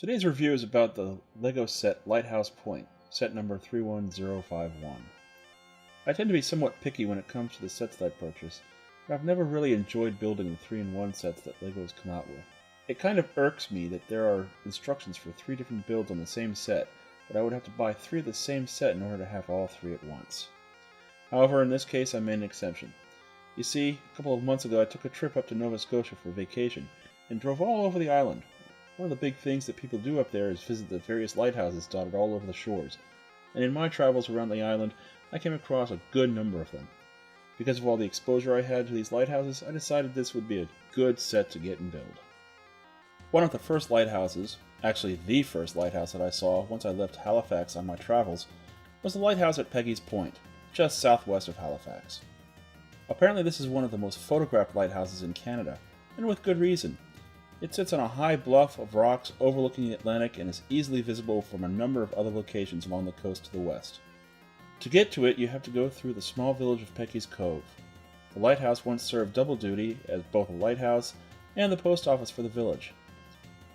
Today's review is about the Lego set Lighthouse Point, set number 31051. I tend to be somewhat picky when it comes to the sets that I purchase, but I've never really enjoyed building the 3-in-1 sets that LEGO's come out with. It kind of irks me that there are instructions for 3 different builds on the same set, but I would have to buy 3 of the same set in order to have all 3 at once. However, in this case I made an exception. You see, a couple of months ago I took a trip up to Nova Scotia for vacation, and drove all over the island. One of the big things that people do up there is visit the various lighthouses dotted all over the shores, and in my travels around the island I came across a good number of them. Because of all the exposure I had to these lighthouses, I decided this would be a good set to get and build. One of the first lighthouses, actually the first lighthouse that I saw once I left Halifax on my travels, was the lighthouse at Peggy's Point, just southwest of Halifax. Apparently this is one of the most photographed lighthouses in Canada, and with good reason. It sits on a high bluff of rocks overlooking the Atlantic and is easily visible from a number of other locations along the coast to the west. To get to it, you have to go through the small village of Pecky's Cove. The lighthouse once served double duty as both a lighthouse and the post office for the village.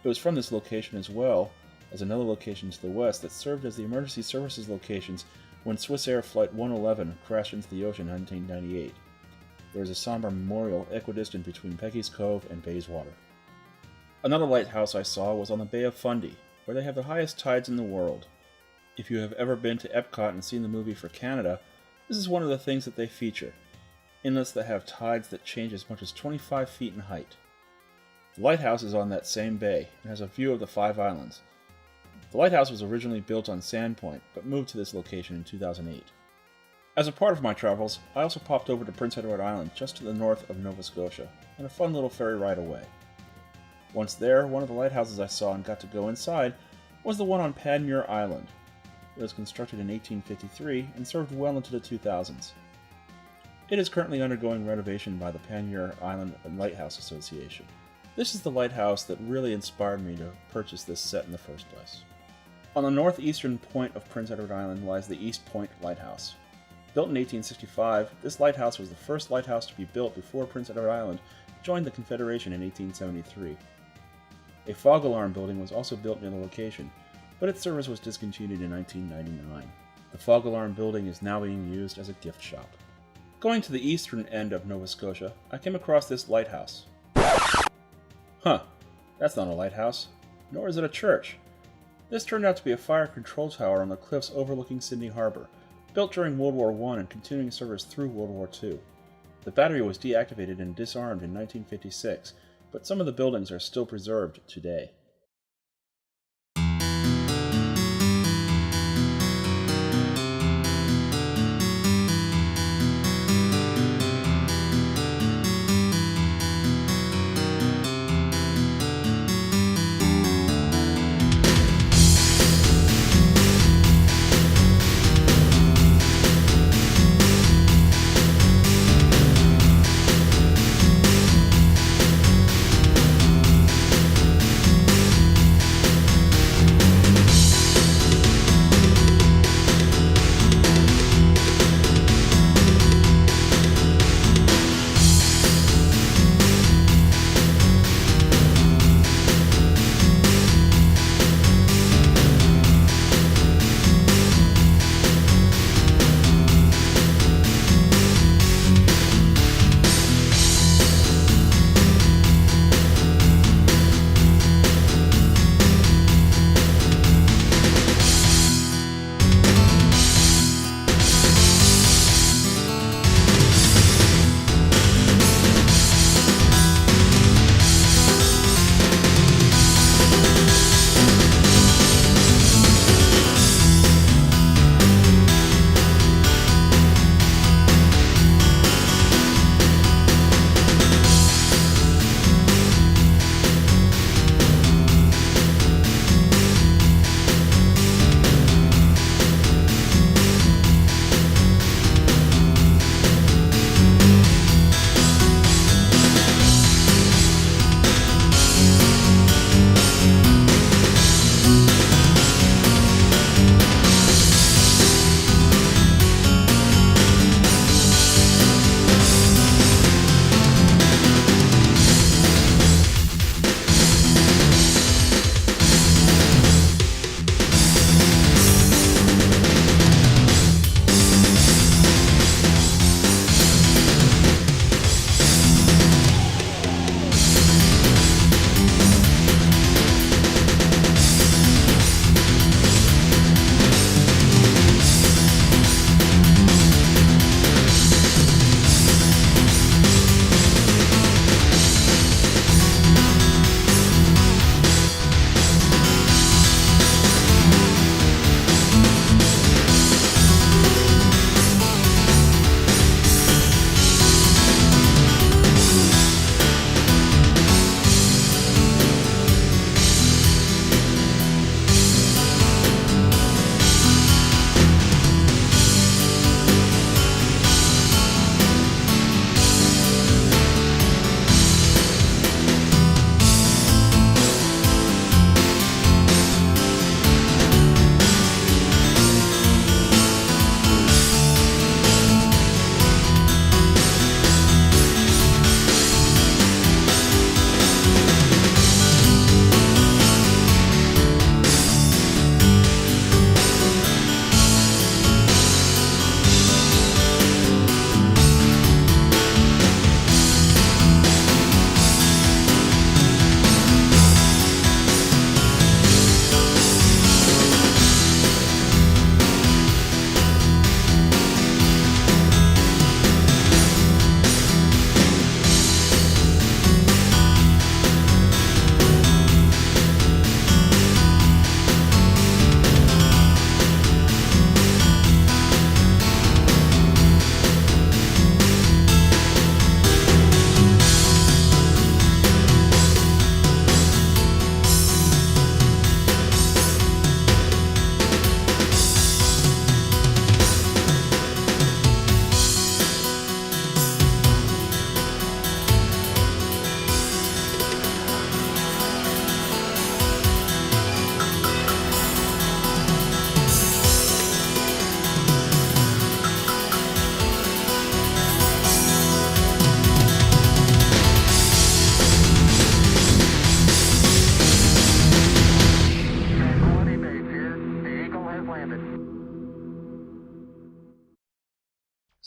It was from this location as well as another location to the west that served as the emergency services locations when Swiss Air Flight 111 crashed into the ocean in 1998. There is a somber memorial equidistant between Pecky's Cove and Bayswater. Another lighthouse I saw was on the Bay of Fundy, where they have the highest tides in the world. If you have ever been to Epcot and seen the movie for Canada, this is one of the things that they feature. Inlets that have tides that change as much as 25 feet in height. The lighthouse is on that same bay and has a view of the 5 islands. The lighthouse was originally built on Sandpoint, but moved to this location in 2008. As a part of my travels, I also popped over to Prince Edward Island just to the north of Nova Scotia, on a fun little ferry ride away. Once there, one of the lighthouses I saw and got to go inside was the one on Panmure Island. It was constructed in 1853 and served well into the 2000s. It is currently undergoing renovation by the Panmure Island Lighthouse Association. This is the lighthouse that really inspired me to purchase this set in the first place. On the northeastern point of Prince Edward Island lies the East Point Lighthouse. Built in 1865, this lighthouse was the first lighthouse to be built before Prince Edward Island joined the Confederation in 1873. A fog alarm building was also built near the location, but its service was discontinued in 1999. The fog alarm building is now being used as a gift shop. Going to the eastern end of Nova Scotia, I came across this lighthouse. Huh, that's not a lighthouse, nor is it a church. This turned out to be a fire control tower on the cliffs overlooking Sydney Harbor, built during World War I and continuing service through World War II. The battery was deactivated and disarmed in 1956, but some of the buildings are still preserved today.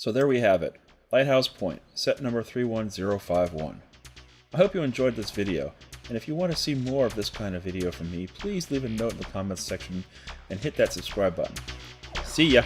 So there we have it, Lighthouse Point, set number 31051. I hope you enjoyed this video, and if you want to see more of this kind of video from me, please leave a note in the comments section and hit that subscribe button. See ya!